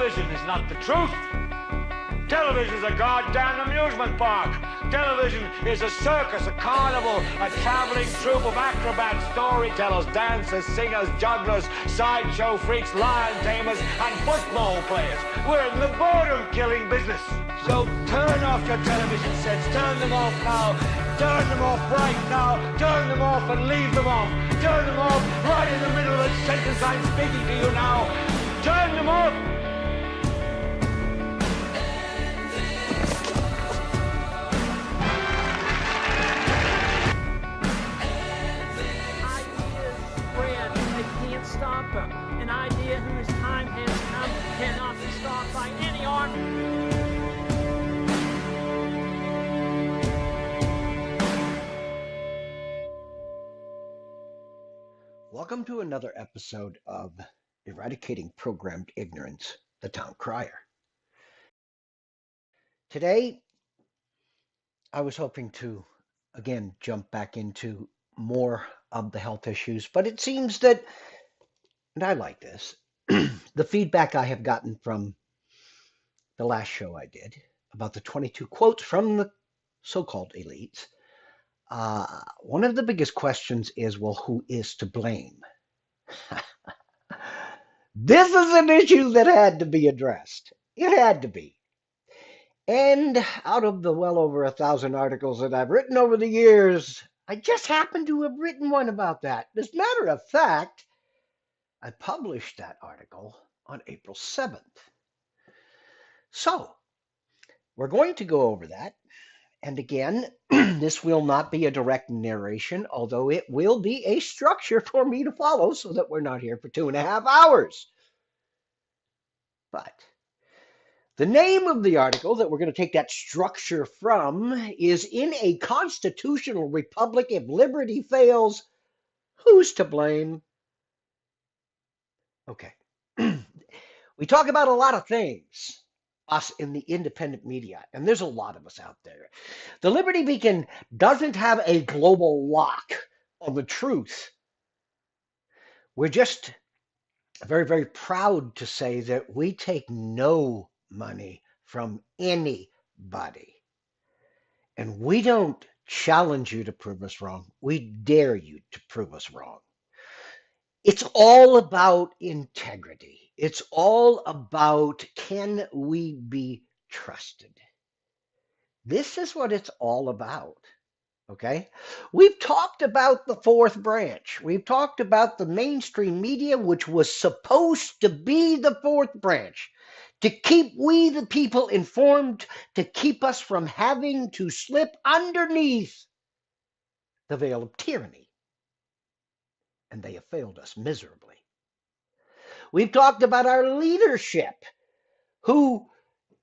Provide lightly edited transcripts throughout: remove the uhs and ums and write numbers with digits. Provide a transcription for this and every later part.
Television is not the truth. Television is a goddamn amusement park. Television is a circus, a carnival, a traveling troupe of acrobats, storytellers, dancers, singers, jugglers, sideshow freaks, lion tamers, and football players. We're in the boredom-killing business. So turn off your television sets. Turn them off now. Turn them off right now. Turn them off and leave them off. Turn them off right in the middle of the sentence I'm speaking to you now. Turn them off. Stop them. An idea whose time has come cannot be stopped by any army. Welcome to another episode of Eradicating Programmed Ignorance, the Town Crier. Today, I was hoping to, again, jump back into more of the health issues, but it seems that, and I like this, the feedback I have gotten from the last show I did about the 22 quotes from the so-called elites. One of the biggest questions is, well, who is to blame? This is an issue that had to be addressed. It had to be. And out of the well over 1,000 articles that I've written over the years, I just happened to have written one about that. As a matter of fact, I published that article on April 7th. So, we're going to go over that. And again, this will not be a direct narration, although it will be a structure for me to follow so that we're not here for 2.5 hours. But the name of the article that we're going to take that structure from is "In a Constitutional Republic, if Liberty Fails, Who's to Blame?" Okay. We talk about a lot of things, us in the independent media, and there's a lot of us out there. The Liberty Beacon doesn't have a global lock on the truth. We're just very, very proud to say that we take no money from anybody. And we don't challenge you to prove us wrong. We dare you to prove us wrong. It's all about integrity. It's all about, can we be trusted? This is what it's all about. Okay? We've talked about the fourth branch. We've talked about the mainstream media, which was supposed to be the fourth branch, to keep we the people informed, to keep us from having to slip underneath the veil of tyranny. And they have failed us miserably. We've talked about our leadership, who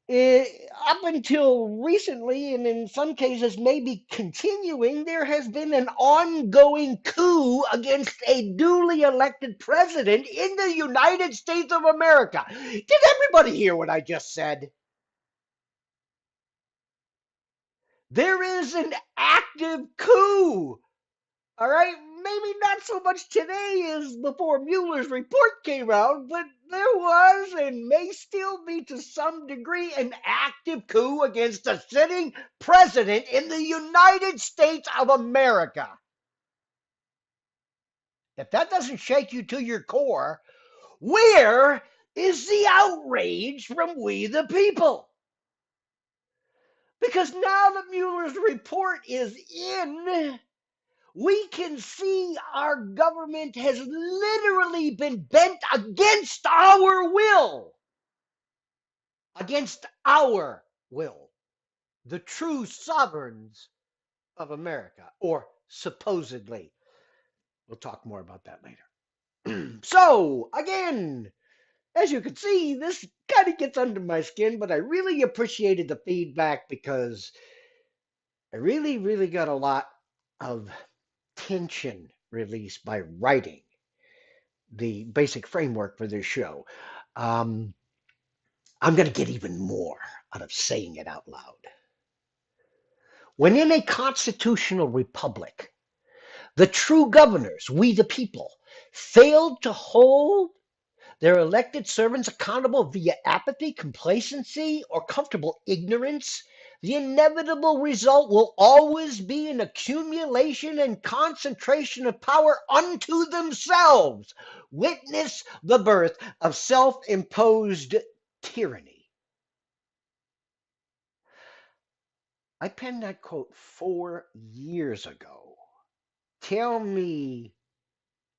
up until recently, and in some cases maybe continuing, there has been an ongoing coup against a duly elected president in the United States of America. Did everybody hear what I just said? There is an active coup. All right, maybe not so much today as before Mueller's report came out, but there was and may still be to some degree an active coup against a sitting president in the United States of America. If that doesn't shake you to your core, where is the outrage from we the people? Because now that Mueller's report is in, we can see our government has literally been bent against our will. Against our will. The true sovereigns of America, or supposedly. We'll talk more about that later. So, again, as you can see, this kind of gets under my skin, but I really appreciated the feedback because I really got a lot of tension released by writing the basic framework for this show. I'm going to get even more out of saying it out loud. When in a constitutional republic, the true governors, we the people, failed to hold their elected servants accountable via apathy, complacency, or comfortable ignorance, the inevitable result will always be an accumulation and concentration of power unto themselves. Witness the birth of self-imposed tyranny. I penned that quote 4 years ago. Tell me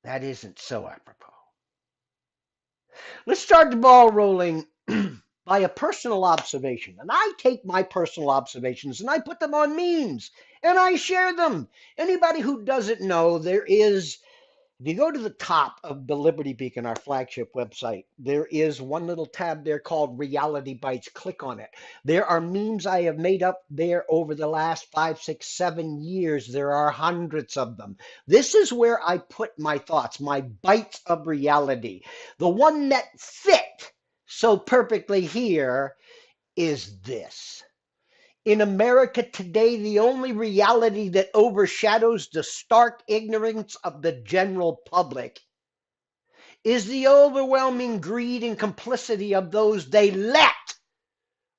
that isn't so apropos. Let's start the ball rolling by a personal observation. And I take my personal observations and I put them on memes and I share them. Anybody who doesn't know, there is, if you go to the top of the Liberty Beacon, our flagship website, there is one little tab there called Reality Bites. Click on it. There are memes I have made up there over the last 5, 6, 7 years. There are hundreds of them. This is where I put my thoughts, my bites of reality. The one that fit so perfectly here is this. In America today, the only reality that overshadows the stark ignorance of the general public is the overwhelming greed and complicity of those they let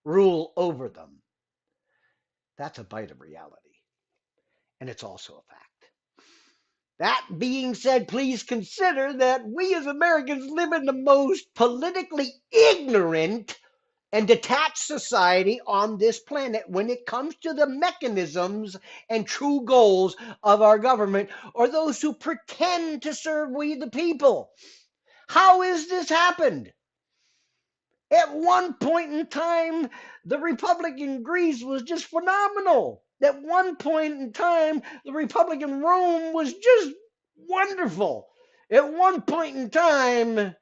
rule over them. That's a bite of reality, and it's also a fact. That being said, please consider that we as Americans live in the most politically ignorant and detached society on this planet when it comes to the mechanisms and true goals of our government, or those who pretend to serve we the people. How has this happened? At one point in time, the Republic in Greece was just phenomenal. At one point in time, the Republic in Rome was just wonderful. At one point in time, the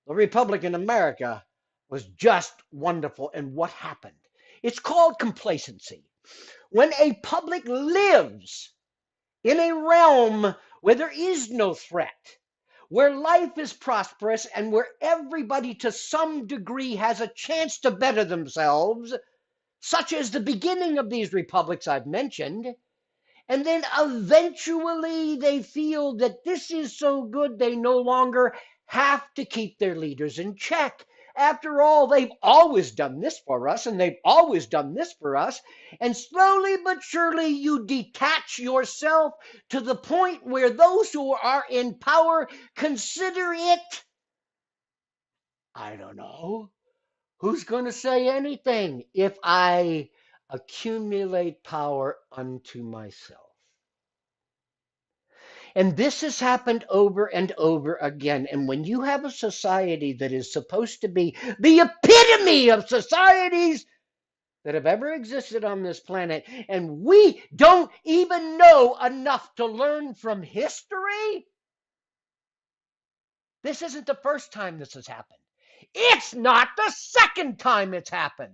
Republic in America was just wonderful. And what happened? It's called complacency. When a public lives in a realm where there is no threat, where life is prosperous, and where everybody to some degree has a chance to better themselves, such as the beginning of these republics I've mentioned, and then eventually they feel that this is so good they no longer have to keep their leaders in check. After all, they've always done this for us, and they've always done this for us. And slowly but surely you detach yourself to the point where those who are in power consider it, I don't know, who's going to say anything if I accumulate power unto myself? And this has happened over and over again. And when you have a society that is supposed to be the epitome of societies that have ever existed on this planet, and we don't even know enough to learn from history, this isn't the first time this has happened. It's not the second time it's happened.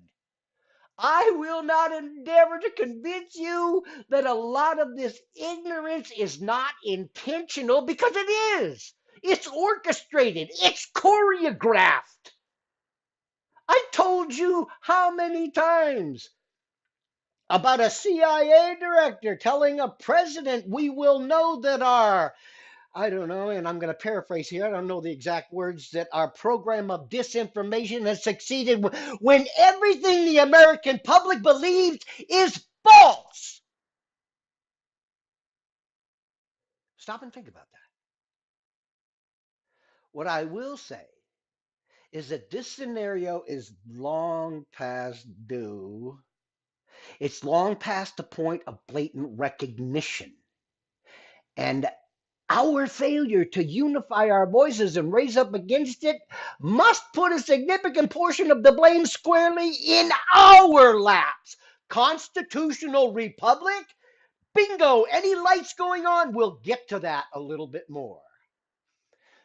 I will not endeavor to convince you that a lot of this ignorance is not intentional, because it is. It's orchestrated. It's choreographed. I told you how many times about a CIA director telling a president, we will know that our, I don't know, and I'm going to paraphrase here, I don't know the exact words, that our program of disinformation has succeeded when everything the American public believes is false. Stop and think about that. What I will say is that this scenario is long past due. It's long past the point of blatant recognition. And our failure to unify our voices and raise up against it must put a significant portion of the blame squarely in our laps. Constitutional republic? Bingo! Any lights going on? We'll get to that a little bit more.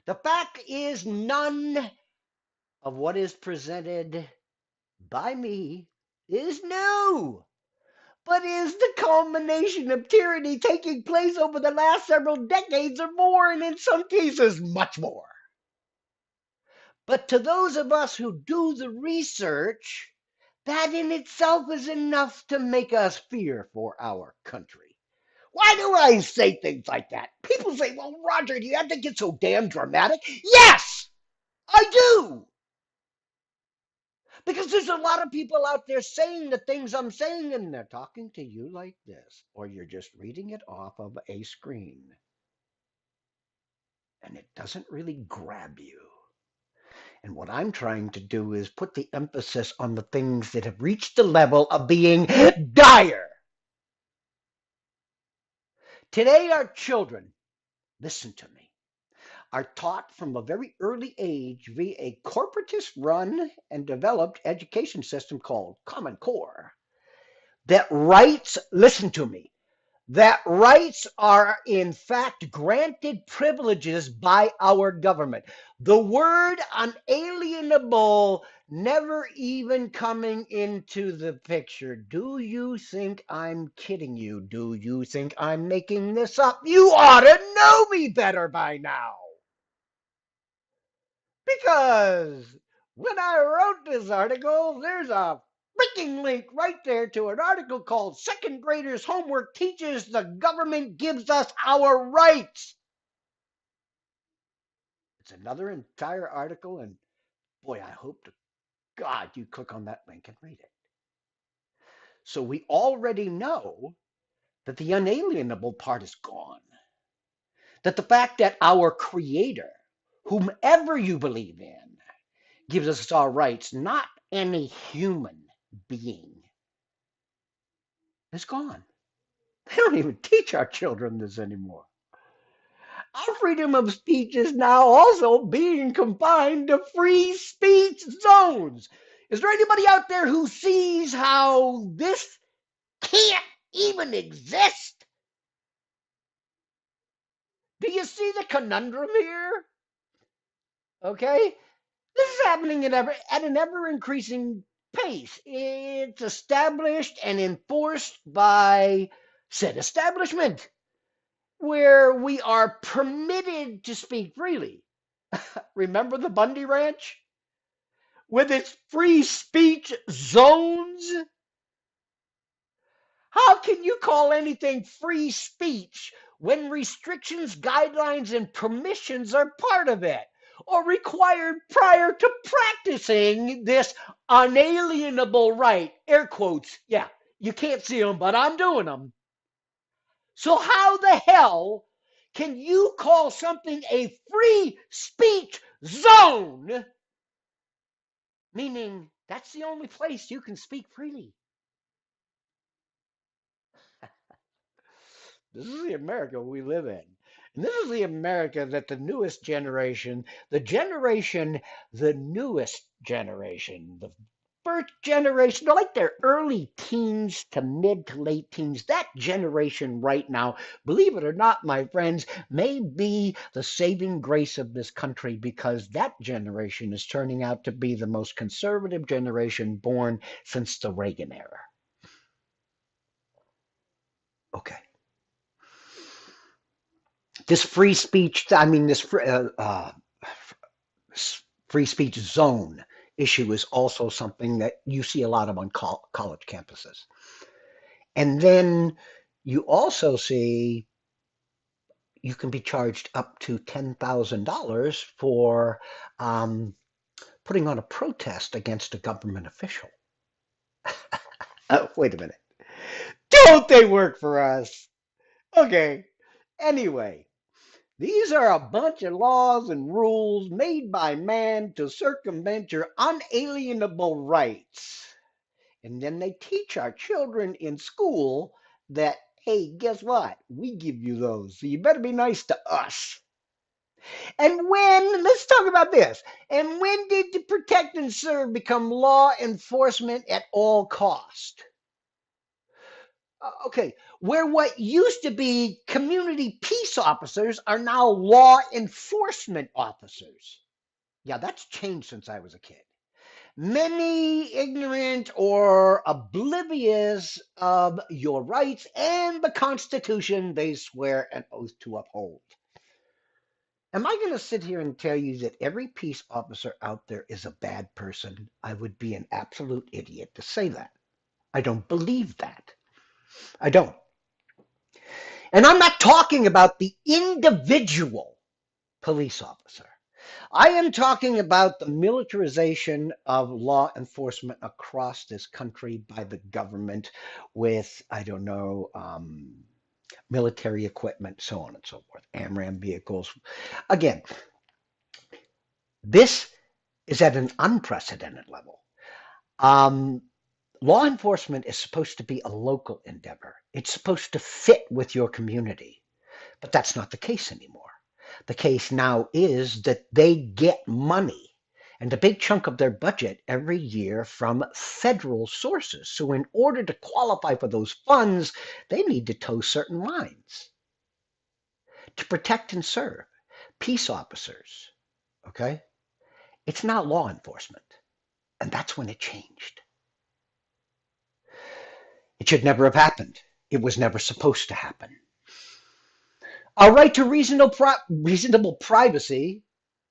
The fact is, none of what is presented by me is new, but is the culmination of tyranny taking place over the last several decades or more, and in some cases, much more. But to those of us who do the research, that in itself is enough to make us fear for our country. Why do I say things like that? People say, well, Roger, do you have to get so damn dramatic? Yes! I do. Because there's a lot of people out there saying the things I'm saying, and they're talking to you like this, or you're just reading it off of a screen. And it doesn't really grab you. And what I'm trying to do is put the emphasis on the things that have reached the level of being dire. Today, our children, listen to me, are taught from a very early age via a corporatist run and developed education system called Common Core that rights, listen to me, that rights are in fact granted privileges by our government. The word unalienable never even coming into the picture. Do you think I'm kidding you? Do you think I'm making this up? You ought to know me better by now. Because when I wrote this article, there's a freaking link right there to an article called Second Graders Homework Teaches the Government Gives Us Our Rights. It's another entire article, and boy, I hope to God you click on that link and read it. So we already know that the unalienable part is gone. That the fact that our Creator, whomever you believe in, gives us our rights, not any human being, is gone. They don't even teach our children this anymore. Our freedom of speech is now also being confined to free speech zones. Is there anybody out there who sees how this can't even exist? Do you see the conundrum here? Okay? This is happening at an ever increasing pace. It's established and enforced by said establishment, where we are permitted to speak freely. Remember the Bundy Ranch? With its free speech zones? How can you call anything free speech when restrictions, guidelines, and permissions are part of it, or required prior to practicing this unalienable right? Air quotes. Yeah, you can't see them, but I'm doing them. So how the hell can you call something a free speech zone? Meaning that's the only place you can speak freely. This is the America we live in. And this is the America that the newest generation, the newest generation, the first generation, like their early teens to mid to late teens, that generation right now, believe it or not, my friends, may be the saving grace of this country, because that generation is turning out to be the most conservative generation born since the Reagan era. Okay. This free speech, I mean, this free speech zone issue is also something that you see a lot of on college campuses. And then you also see you can be charged up to $10,000 for putting on a protest against a government official. Wait a minute. Don't they work for us? Okay. Anyway, these are a bunch of laws and rules made by man to circumvent your unalienable rights. And then they teach our children in school that, hey, guess what? We give you those, so you better be nice to us. And let's talk about this. And when did the protect and serve become law enforcement at all cost? Okay, where what used to be community peace officers are now law enforcement officers. Yeah, that's changed since I was a kid. Many ignorant or oblivious of your rights and the Constitution they swear an oath to uphold. Am I going to sit here and tell you that every peace officer out there is a bad person? I would be an absolute idiot to say that. I don't believe that. I don't. And I'm not talking about the individual police officer. I am talking about the militarization of law enforcement across this country by the government with, I don't know, military equipment, so on and so forth, AMRAAM vehicles. Again, this is at an unprecedented level. Um, Law enforcement is supposed to be a local endeavor. It's supposed to fit with your community, but that's not the case anymore. The case now is that they get money and a big chunk of their budget every year from federal sources. So in order to qualify for those funds, they need to toe certain lines to protect and serve peace officers. Okay? It's not law enforcement. And that's when it changed. It should never have happened. It was never supposed to happen. Our right to reasonable privacy,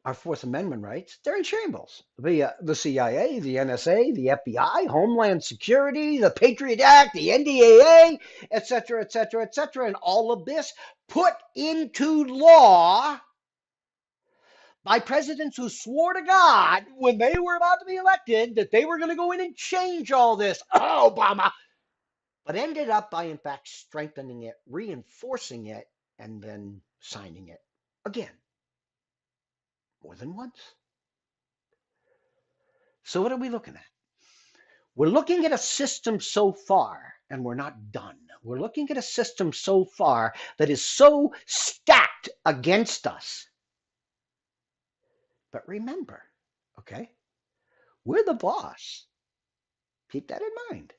our Fourth Amendment rights, they're in shambles. The CIA, the NSA, the FBI, Homeland Security, the Patriot Act, the NDAA, etc., etc., etc., and all of this put into law by presidents who swore to God when they were about to be elected that they were going to go in and change all this. Oh, Obama. But ended up by, in fact, strengthening it, reinforcing it, and then signing it again, more than once. So what are we looking at? We're looking at a system so far, and we're not done. We're looking at a system so far that is so stacked against us. But remember, okay, we're the boss. Keep that in mind.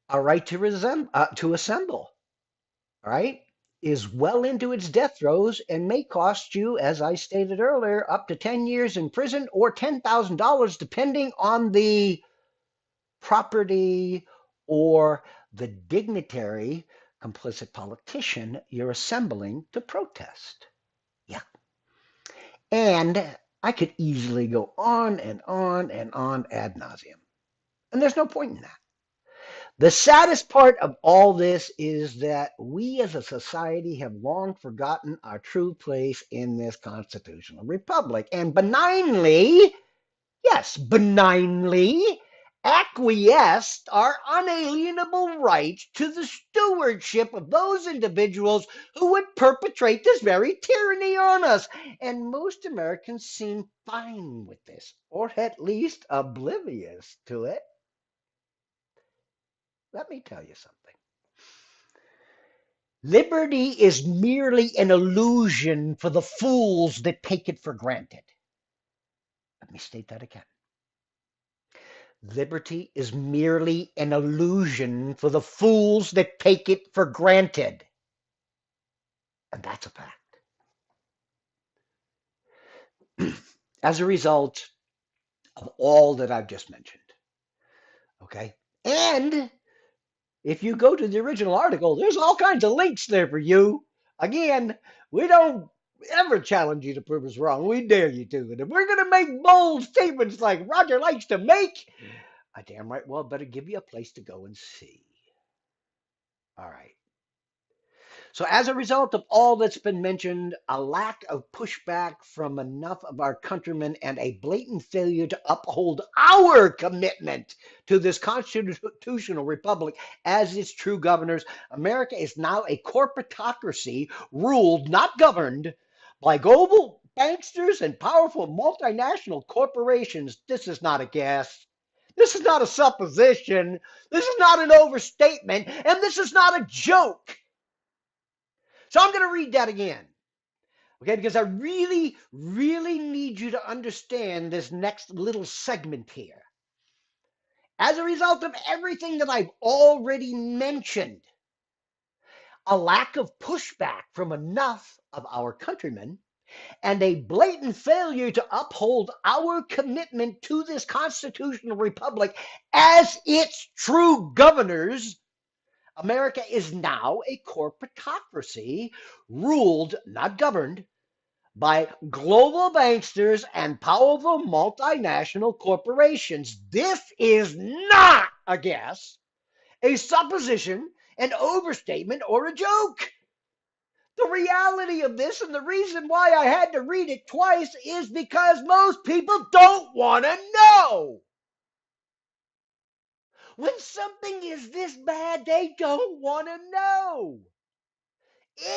Our right to assemble, all right, is well into its death throes and may cost you, as I stated earlier, up to 10 years in prison or $10,000, depending on the property or the dignitary, complicit politician you're assembling to protest. Yeah. And I could easily go on and on and on ad nauseum. And there's no point in that. The saddest part of all this is that we as a society have long forgotten our true place in this constitutional republic and benignly, yes, benignly acquiesced our unalienable right to the stewardship of those individuals who would perpetrate this very tyranny on us. And most Americans seem fine with this, or at least oblivious to it. Let me tell you something. Liberty is merely an illusion for the fools that take it for granted. Let me state that again. Liberty is merely an illusion for the fools that take it for granted. And that's a fact. As a result of all that I've just mentioned, okay? And if you go to the original article, there's all kinds of links there for you. Again, we don't ever challenge you to prove us wrong. We dare you to. And if we're going to make bold statements like Roger likes to make, I damn right well better give you a place to go and see. All right. So as a result of all that's been mentioned, a lack of pushback from enough of our countrymen and a blatant failure to uphold our commitment to this constitutional republic as its true governors, America is now a corporatocracy ruled, not governed, by global banksters and powerful multinational corporations. This is not a guess. This is not a supposition. This is not an overstatement. And this is not a joke. So I'm going to read that again, okay, because I really, really need you to understand this next little segment here. As a result of everything that I've already mentioned, a lack of pushback from enough of our countrymen, and a blatant failure to uphold our commitment to this constitutional republic as its true governors, America is now a corporatocracy ruled, not governed, by global banksters and powerful multinational corporations. This is not a guess, a supposition, an overstatement, or a joke. The reality of this, and the reason why I had to read it twice, is because most people don't want to know. When something is this bad, they don't want to know.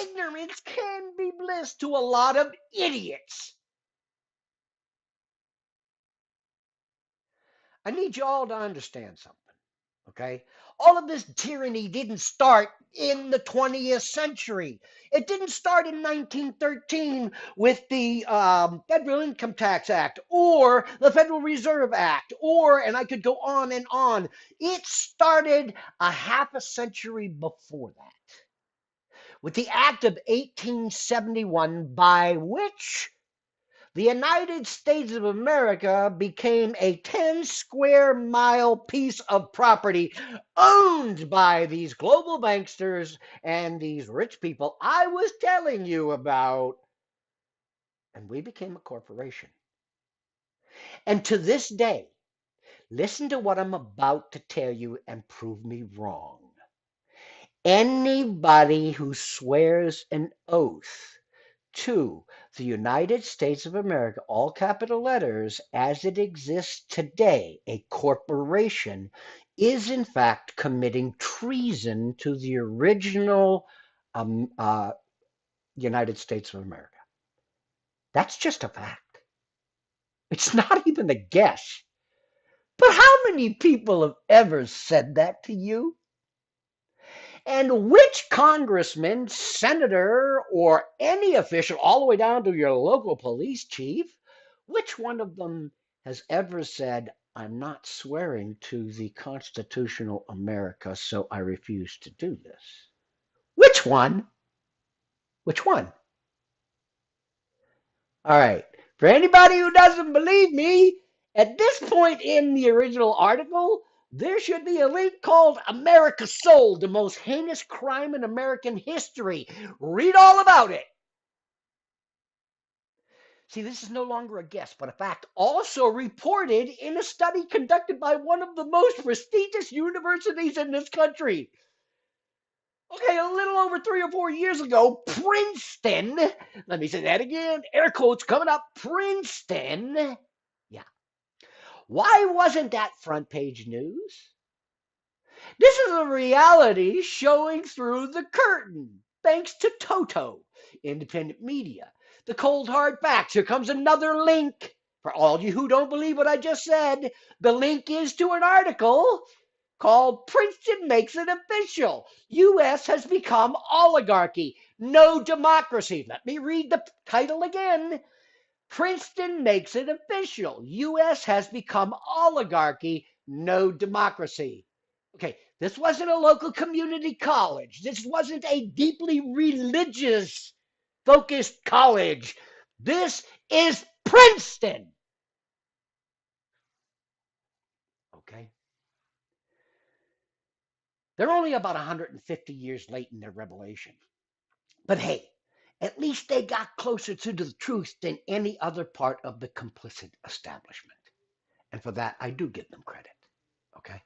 Ignorance can be bliss to a lot of idiots. I need you all to understand something, okay? All of this tyranny didn't start in the 20th century. It didn't start in 1913 with the Federal Income Tax Act or the Federal Reserve Act, or, and I could go on and on. It started a half a century before that with the Act of 1871, by which the United States of America became a 10 square mile piece of property owned by these global banksters and these rich people I was telling you about. And we became a corporation. And to this day, listen to what I'm about to tell you and prove me wrong. Anybody who swears an oath to the United States of America, all capital letters, as it exists today, a corporation, is in fact committing treason to the original um, uh, United States of America. That's just a fact. It's not even a guess. But how many people have ever said that to you? And which congressman, senator, or any official, all the way down to your local police chief, which one of them has ever said, I'm not swearing to the constitutional America, so I refuse to do this? Which one? Which one? All right. For anybody who doesn't believe me, at this point in the original article, there should be a link called America Sold, the most heinous crime in American history. Read all about it. See, this is no longer a guess, but a fact also reported in a study conducted by one of the most prestigious universities in this country. Okay, a little over 3 or 4 years ago, Princeton, let me say that again, air quotes coming up, Princeton. Yeah. Why wasn't that front page news? This is a reality showing through the curtain, thanks to Toto, independent media. The cold hard facts. Here comes another link. For all you who don't believe what I just said, the link is to an article called Princeton Makes It Official. U.S. has become oligarchy, no democracy. Let me read the title again. Princeton Makes It Official. U.S. has become oligarchy, no democracy. Okay, this wasn't a local community college. This wasn't a deeply religious focused college. This is Princeton. Okay. They're only about 150 years late in their revelation. But hey, at least they got closer to the truth than any other part of the complicit establishment. And for that, I do give them credit. Okay.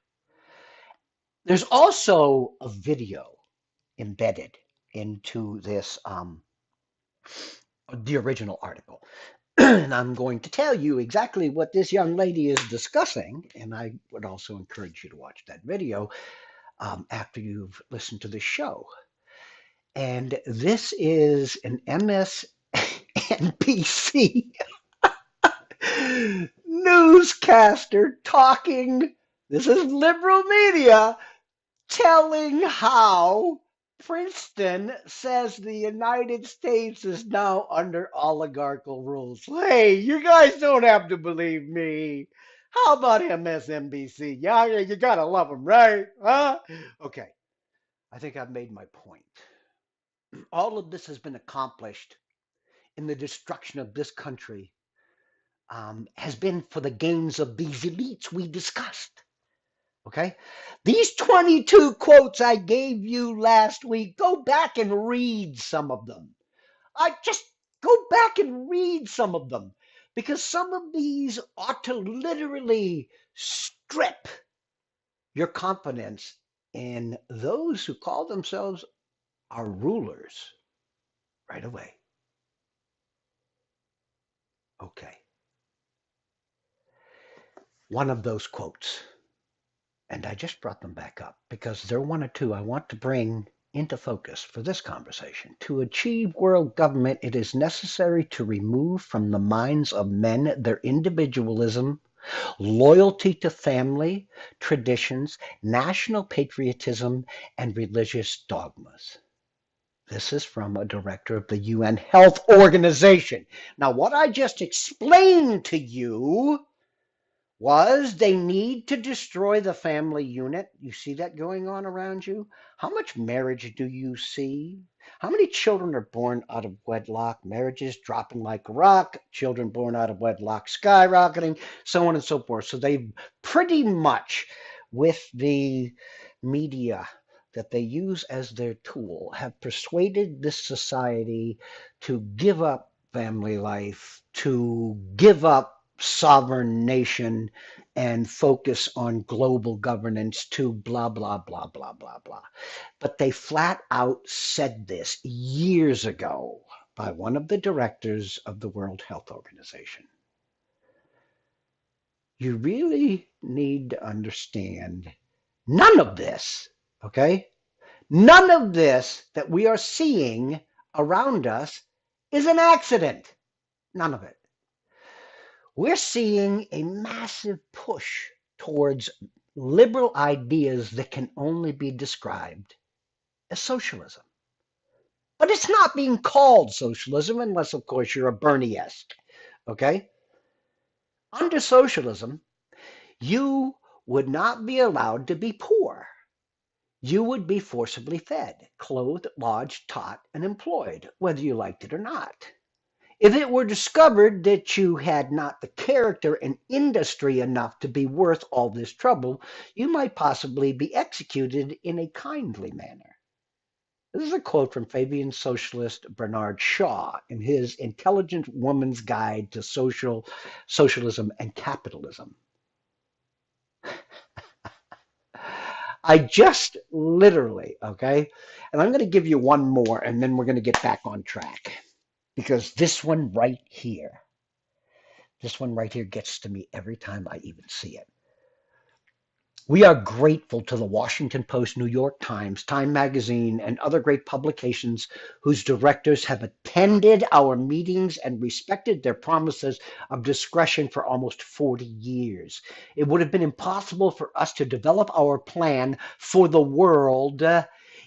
There's also a video embedded into this, the original article. And I'm going to tell you exactly what this young lady is discussing. And I would also encourage you to watch that video after you've listened to the show. And this is an MSNBC newscaster talking. This is liberal media telling how Princeton says the United States is now under oligarchical rules. Hey, you guys don't have to believe me. How about MSNBC? Yeah, you gotta love them, right? Huh? Okay, I think I've made my point. All of this has been accomplished in the destruction of this country, has been for the gains of these elites we discussed. Okay? These 22 quotes I gave you last week, go back and read some of them. I just go back and read some of them because some of these ought to literally strip your confidence in those who call themselves our rulers. right away. Okay. One of those quotes, and I just brought them back up because they're one or two I want to bring into focus for this conversation. To achieve world government, it is necessary to remove from the minds of men their individualism, loyalty to family, traditions, national patriotism, and religious dogmas. This is from a director of the UN Health Organization. Now, what I just explained to you was they need to destroy the family unit. You see that going on around you? How much marriage do you see? How many children are born out of wedlock? Marriages dropping like a rock, children born out of wedlock skyrocketing, so on and so forth. So they pretty much, with the media that they use as their tool, have persuaded this society to give up family life, to give up sovereign nation and focus on global governance to blah, blah, blah, blah, blah, blah. But they flat out said this years ago by one of the directors of the World Health Organization. You really need to understand none of this, okay? None of this that we are seeing around us is an accident. None of it. We're seeing a massive push towards liberal ideas that can only be described as socialism. But it's not being called socialism unless, of course, you're a Bernie-esque, okay? Under socialism, you would not be allowed to be poor. You would be forcibly fed, clothed, lodged, taught, and employed, whether you liked it or not. If it were discovered that you had not the character and industry enough to be worth all this trouble, you might possibly be executed in a kindly manner. This is a quote from Fabian socialist Bernard Shaw in his Intelligent Woman's Guide to Socialism and Capitalism. I just literally, okay, and I'm going to give you one more and then we're going to get back on track. Because this one right here gets to me every time I even see it. We are grateful to the Washington Post, New York Times, Time Magazine, and other great publications whose directors have attended our meetings and respected their promises of discretion for almost 40 years. It would have been impossible for us to develop our plan for the world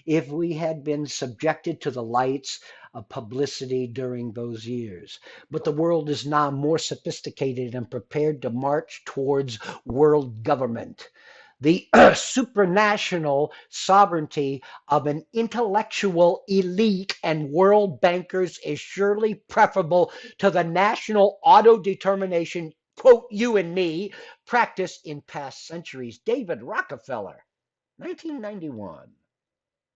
if we had been subjected to the lights of publicity during those years. But the world is now more sophisticated and prepared to march towards world government. The supranational sovereignty of an intellectual elite and world bankers is surely preferable to the national autodetermination, quote, you and me, practiced in past centuries. David Rockefeller, 1991.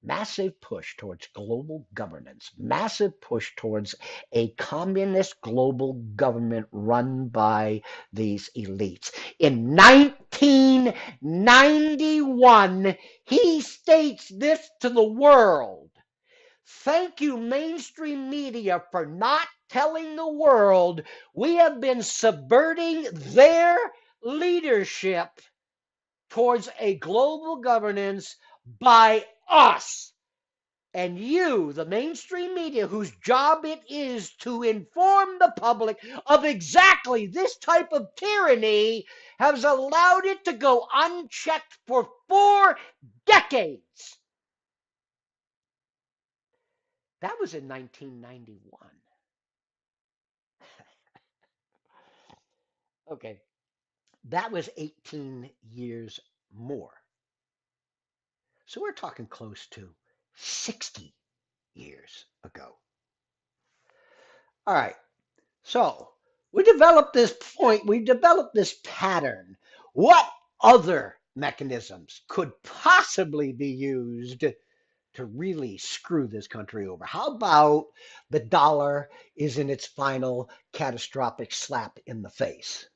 Massive push towards global governance, massive push towards a communist global government run by these elites. In 1991, he states this to the world. Thank you, mainstream media, for not telling the world we have been subverting their leadership towards a global governance by us. And you, the mainstream media, whose job it is to inform the public of exactly this type of tyranny, has allowed it to go unchecked for 4 decades. That was in 1991. Okay, that was 18 years more. So we're talking close to 60 years ago. All right, so we developed this point, we developed this pattern. What other mechanisms could possibly be used to really screw this country over? How about the dollar is in its final catastrophic slap in the face?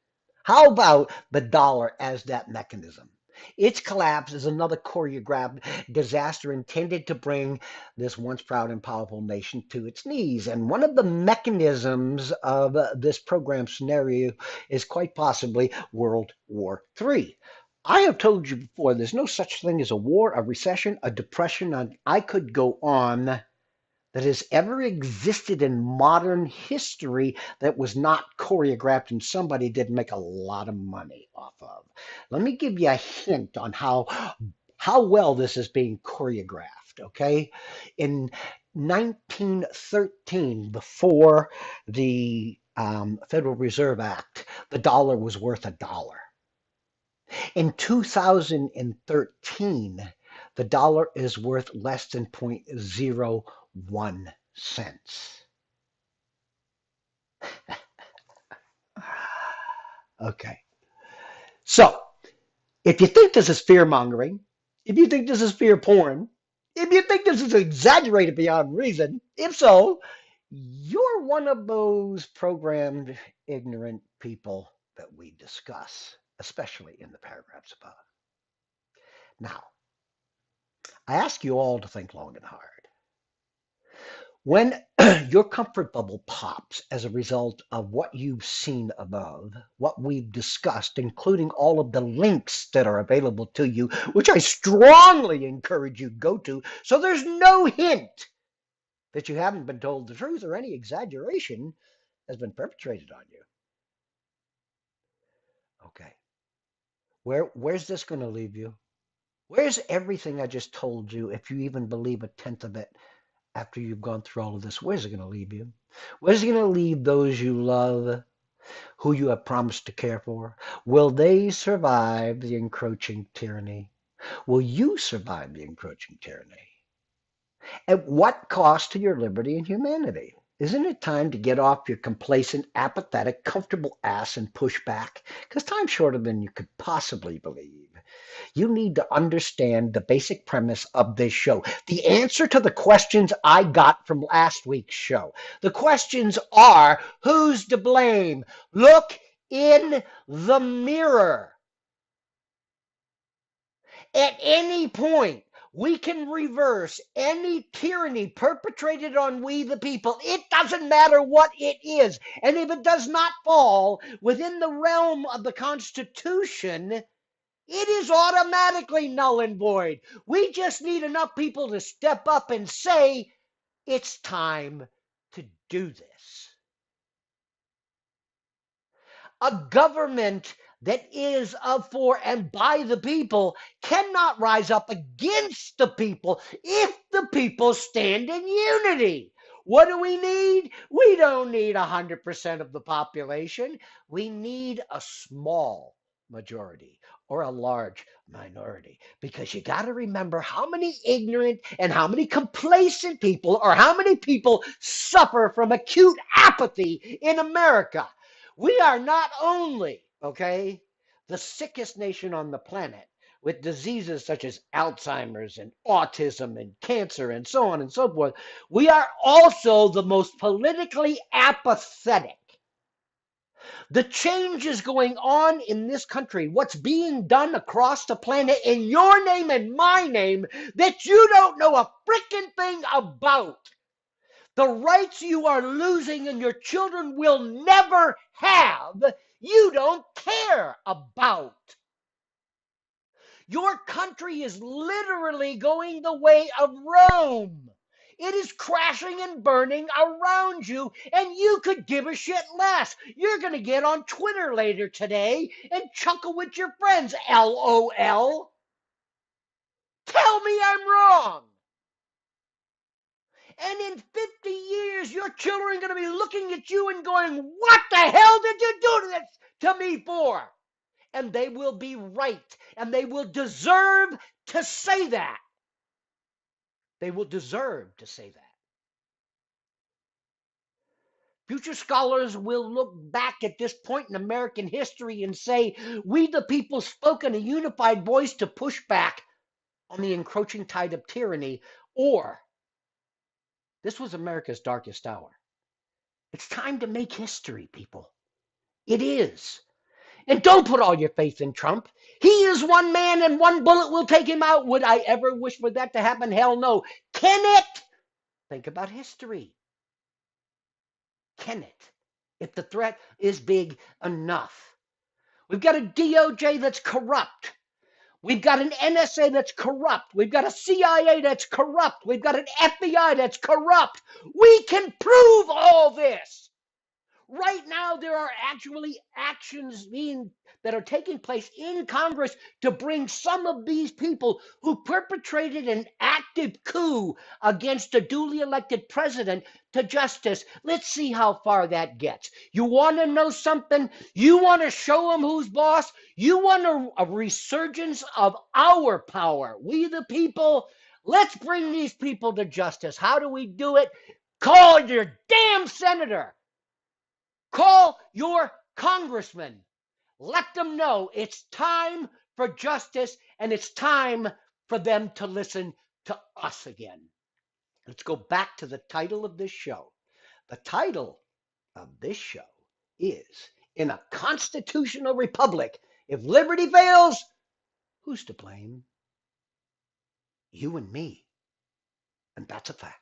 How about the dollar as that mechanism? Its collapse is another choreographed disaster intended to bring this once proud and powerful nation to its knees. And one of the mechanisms of this program scenario is quite possibly World War III. I have told you before, there's no such thing as a war, a recession, a depression, and I could go on, that has ever existed in modern history that was not choreographed and somebody did make a lot of money off of. Let me give you a hint on how well this is being choreographed, okay? In 1913, before the Federal Reserve Act, the dollar was worth $1. In 2013, the dollar is worth less than 0.01 cents. Okay. So, if you think this is fear mongering, if you think this is fear porn, if you think this is exaggerated beyond reason, if so, you're one of those programmed, ignorant people that we discuss, especially in the paragraphs above. Now, I ask you all to think long and hard. When your comfort bubble pops as a result of what you've seen above, what we've discussed, including all of the links that are available to you, which I strongly encourage you to go to, so there's no hint that you haven't been told the truth or any exaggeration has been perpetrated on you. Okay. Where's this going to leave you? Where's everything I just told you, if you even believe a tenth of it? After you've gone through all of this, where's it going to leave you? Where's it going to leave those you love, who you have promised to care for? Will they survive the encroaching tyranny? Will you survive the encroaching tyranny? At what cost to your liberty and humanity? Isn't it time to get off your complacent, apathetic, comfortable ass and push back? Because time's shorter than you could possibly believe. You need to understand the basic premise of this show. The answer to the questions I got from last week's show. The questions are, who's to blame? Look in the mirror. At any point, we can reverse any tyranny perpetrated on we the people. It doesn't matter what it is. And if it does not fall within the realm of the Constitution, it is automatically null and void. We just need enough people to step up and say, it's time to do this. A government that is of, for, and by the people cannot rise up against the people if the people stand in unity. What do we need? We don't need 100% of the population. We need a small majority or a large minority, because you got to remember how many ignorant and how many complacent people, or how many people suffer from acute apathy in America. We are not only, okay, the sickest nation on the planet, with diseases such as Alzheimer's and autism and cancer and so on and so forth. We are also the most politically apathetic. The changes going on in this country, what's being done across the planet in your name and my name, that you don't know a freaking thing about. The rights you are losing and your children will never have, you don't care about. Your country is literally going the way of Rome. It is crashing and burning around you, and you could give a shit less. You're going to get on Twitter later today and chuckle with your friends, LOL. Tell me I'm wrong. And in 50 years, your children are going to be looking at you and going, what the hell did you do this to me for? And they will be right. And they will deserve to say that. They will deserve to say that. Future scholars will look back at this point in American history and say, we the people spoke in a unified voice to push back on the encroaching tide of tyranny, or this was America's darkest hour. It's time to make history, people. It is. And don't put all your faith in Trump. He is one man and one bullet will take him out. Would I ever wish for that to happen? Hell no. Can it? Think about history. Can it? If the threat is big enough. We've got a DOJ that's corrupt. We've got an NSA that's corrupt. We've got a CIA that's corrupt. We've got an FBI that's corrupt. We can prove all this. Right now, there are actually actions that are taking place in Congress to bring some of these people who perpetrated an active coup against a duly elected president to justice. Let's see how far that gets. You want to know something? You want to show them who's boss? You want a resurgence of our power? We the people? Let's bring these people to justice. How do we do it? Call your damn senator. Call your congressman. Let them know it's time for justice and it's time for them to listen to us again. Let's go back to the title of this show. The title of this show is In a Constitutional Republic, if liberty fails, who's to blame? You and me. And that's a fact.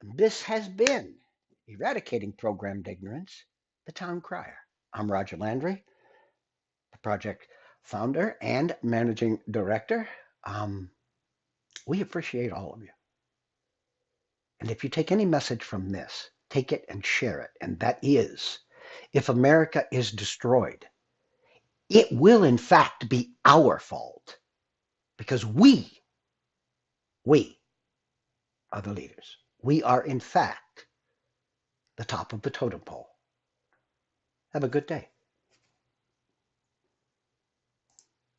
And this has been Eradicating Programmed Ignorance, the Town Crier. I'm Roger Landry, the project founder and managing director. We appreciate all of you. And if you take any message from this, take it and share it. And that is, if America is destroyed, it will in fact be our fault because we are the leaders. We are in fact the top of the totem pole. Have a good day.